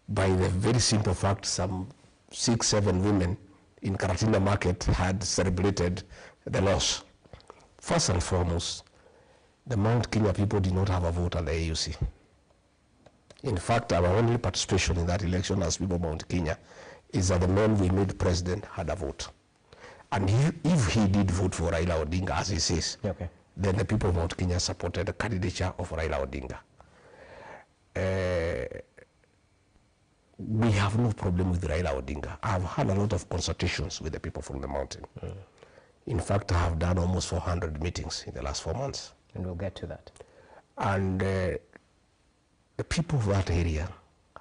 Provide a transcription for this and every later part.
by the very simple fact some 6-7 women in Karatina market had celebrated the loss. First and foremost, the Mount Kenya people did not have a vote at the AUC. In fact, our only participation in that election as people of Mount Kenya is that the man we made president had a vote. And if he did vote for Raila Odinga, as he says, okay, then the people of Mount Kenya supported the candidature of Raila Odinga. We have no problem with Raila Odinga. I've had a lot of consultations with the people from the mountain. In fact, I have done almost 400 meetings in the last 4 months. And we'll get to that. And the people of that area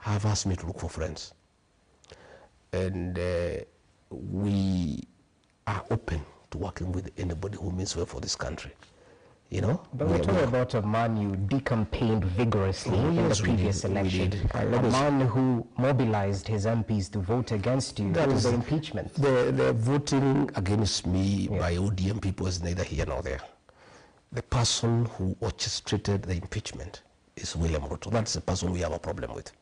have asked me to look for friends. And we are open to working with anybody who means well for this country. You know? But we're talking about a man you decampaigned vigorously in the previous election. A man who mobilized his MPs to vote against you in the impeachment. The voting against me by ODM people is neither here nor there. The person who orchestrated the impeachment is William Ruto. That's the person we have a problem with.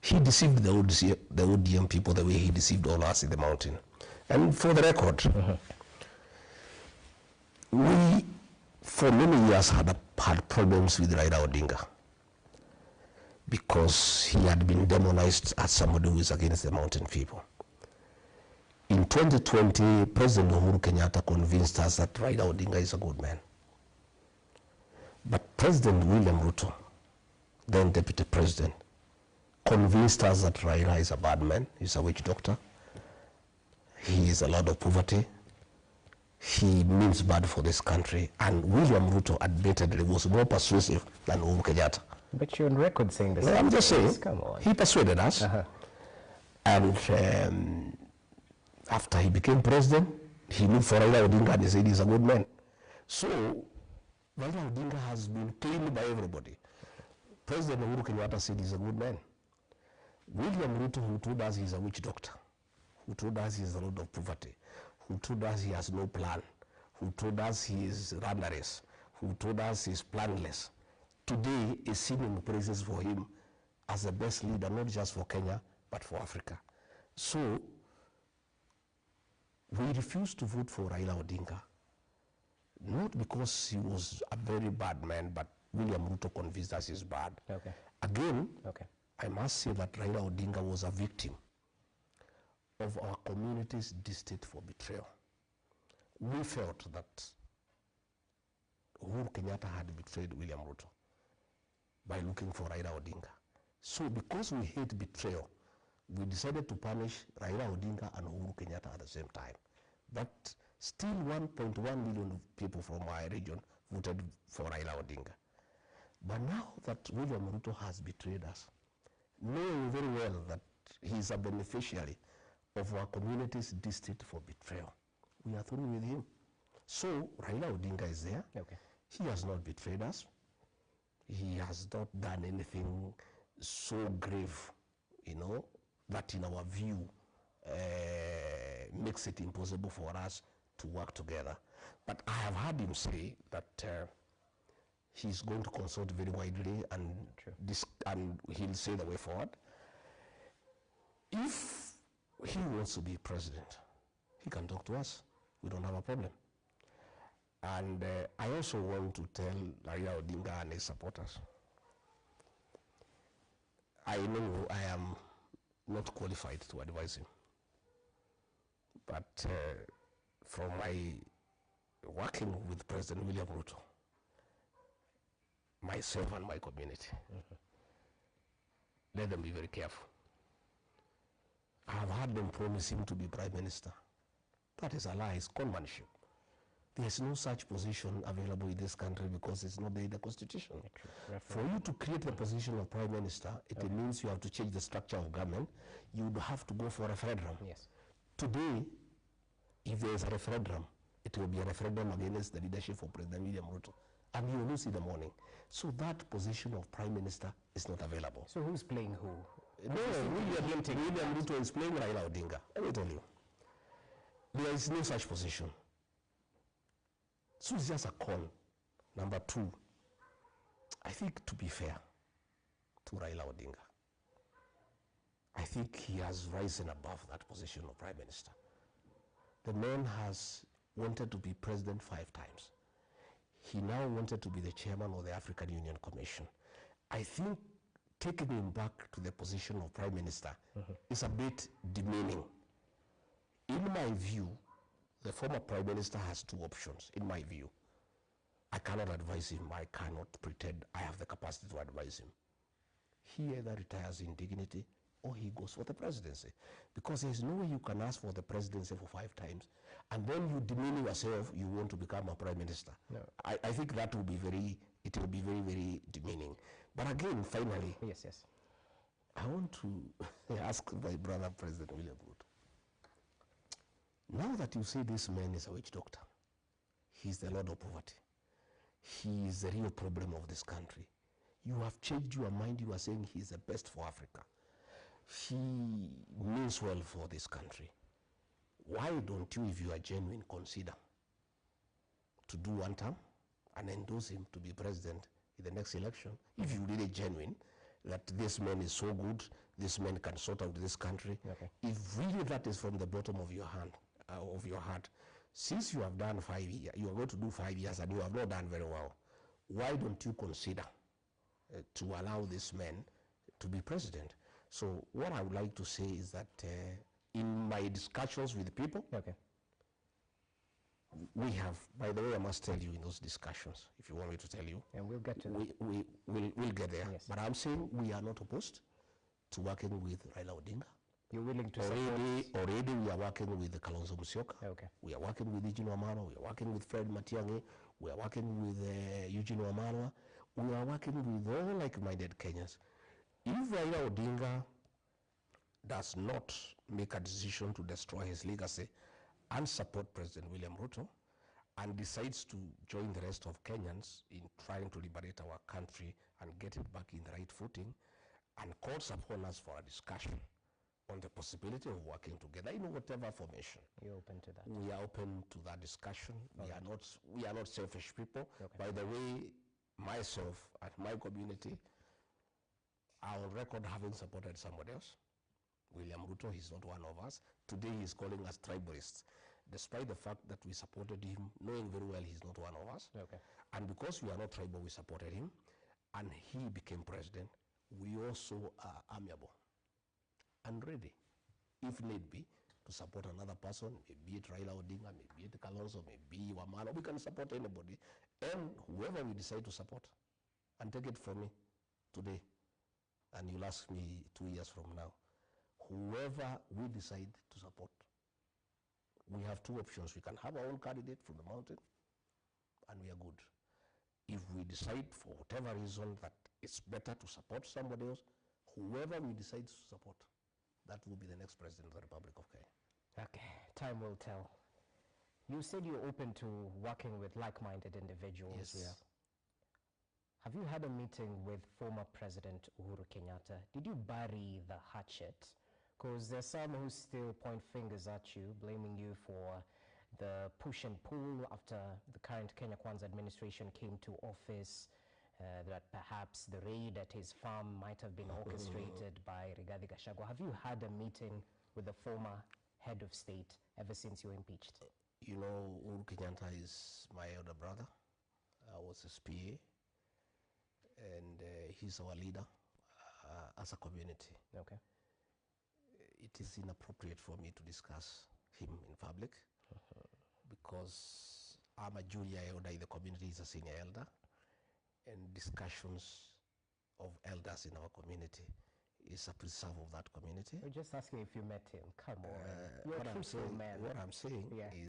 He deceived the ODM people the way he deceived all us in the mountain. And for the record, we, for many years, had problems with Raila Odinga because he had been demonized as somebody who is against the mountain people. In 2020, President Uhuru Kenyatta convinced us that Raila Odinga is a good man. But President William Ruto, then Deputy President, convinced us that Raila is a bad man, he's a witch doctor, he is a lot of poverty, he means bad for this country, and William Ruto admittedly was more persuasive than Uhuru Kenyatta. But you're on record saying this. No, I'm just saying, he persuaded us, and after he became president, he looked for Raila Odinga and he said he's a good man. So, Raila Odinga has been claimed by everybody. President Uhuru Kenyatta said he's a good man. William Ruto, who told us he's a witch doctor, who told us he has a lot of poverty, who told us he has no plan, who told us he is rudderless, who told us he's planless, today is singing praises for him as the best leader, not just for Kenya, but for Africa. So, we refused to vote for Raila Odinga, not because he was a very bad man, but William Ruto convinced us he's bad. Okay. Again, I must say that Raila Odinga was a victim of our community's distaste for betrayal. We felt that Uhuru Kenyatta had betrayed William Ruto by looking for Raila Odinga. So because we hate betrayal, we decided to punish Raila Odinga and Uhuru Kenyatta at the same time. But still 1.1 million people from our region voted for Raila Odinga. But now that William Ruto has betrayed us, knowing very well that he is a beneficiary of our community's distaste for betrayal, we are through with him. So Raila Odinga is there. He has not betrayed us. He has not done anything so grave, you know, that in our view makes it impossible for us to work together. But I have heard him say that he's going to consult very widely and, he'll say the way forward. If he wants to be president, he can talk to us. We don't have a problem. And I also want to tell Raila Odinga and his supporters, I know I am not qualified to advise him. But from my working with President William Ruto, myself and my community, let them be very careful. I have heard them promise him to be Prime Minister. That is a lie, it's conmanship. There is no such position available in this country because it's not there in the Constitution. For you to create the position of Prime Minister, it means you have to change the structure of government. You would have to go for a referendum. Today, if there is a referendum, it will be a referendum against the leadership of President William Ruto. And you will lose in the morning. So that position of Prime Minister is not available. So who's playing who? No, William Ruto is playing Raila Odinga. Let me tell you. There is no such position. So it's just a con. Number two, I think to be fair to Raila Odinga, think he has risen above that position of Prime Minister. The man has wanted to be president 5 times. He now wanted to be the chairman of the African Union Commission. I think taking him back to the position of Prime Minister is a bit demeaning. In my view, the former Prime Minister has 2 options, in my view. I cannot advise him. I cannot pretend I have the capacity to advise him. He either retires in dignity or he goes for the presidency. Because there's no way you can ask for the presidency for 5 times and then you demean yourself, you want to become a prime minister. No. I think that will be very, it will be very, very demeaning. But again, finally, yes. I want to ask my brother, President William Ruto. Now that you say this man is a witch doctor, he's the lord of poverty, he is the real problem of this country, you have changed your mind, you are saying he's the best for Africa, he means well for this country. Why don't you, if you are genuine, consider to do 1 term and endorse him to be president in the next election? If you really genuine that this man is so good, this man can sort out this country. Okay. If really that is from the bottom of your hand, of your heart, since you have done 5 years, you are going to do 5 years and you have not done very well, why don't you consider to allow this man to be president? So what I would like to say is that in my discussions with people, okay, we have, by the way, I must tell you in those discussions, if you want me to tell you. And we'll get to that. We'll get there. Yes. But I'm saying we are not opposed to working with Raila Odinga. You're willing to already we are working with Kalonzo Musyoka. Okay. We are working with Eugene Wamalwa. We are working with Fred Matiang'i. We are working with Eugene Wamalwa. We are working with all like-minded Kenyans. If Raila Odinga does not make a decision to destroy his legacy and support President William Ruto and decides to join the rest of Kenyans in trying to liberate our country and get it back in the right footing, and calls upon us for a discussion on the possibility of working together in whatever formation. You're open to that? We are open to that discussion. Okay. We are not selfish people. Okay. By the way, myself and my community are on record having supported somebody else. William Ruto, he's not one of us. Today he's calling us tribalists, despite the fact that we supported him, knowing very well he's not one of us. Okay. And because we are not tribal, we supported him, and he became president. We also are amiable and ready, if need be, to support another person, maybe it Raila Odinga, maybe it Kalonzo, maybe Wamalwa. We can support anybody, and whoever we decide to support. And take it from me today, and you'll ask me 2 years from now. Whoever we decide to support, we have 2 options. We can have our own candidate from the mountain, and we are good. If we decide for whatever reason that it's better to support somebody else, whoever we decide to support, that will be the next president of the Republic of Kenya. Okay, time will tell. You said you're open to working with like-minded individuals. Yes. Here. Have you had a meeting with former President Uhuru Kenyatta? Did you bury the hatchet? Because there's some who still point fingers at you, blaming you for the push and pull after the current Kenya Kwanza administration came to office, that perhaps the raid at his farm might have been orchestrated by Rigathi Gachagua. Have you had a meeting with the former head of state ever since you were impeached? You know, Uhuru Kenyatta is my elder brother. I was his PA, and he's our leader as a community. Okay. It is inappropriate for me to discuss him in public because I'm a junior elder in the community, he's a senior elder, and discussions of elders in our community is a preserve of that community. We're just asking if you met him. Come on. You're what a truthful man. What I'm saying is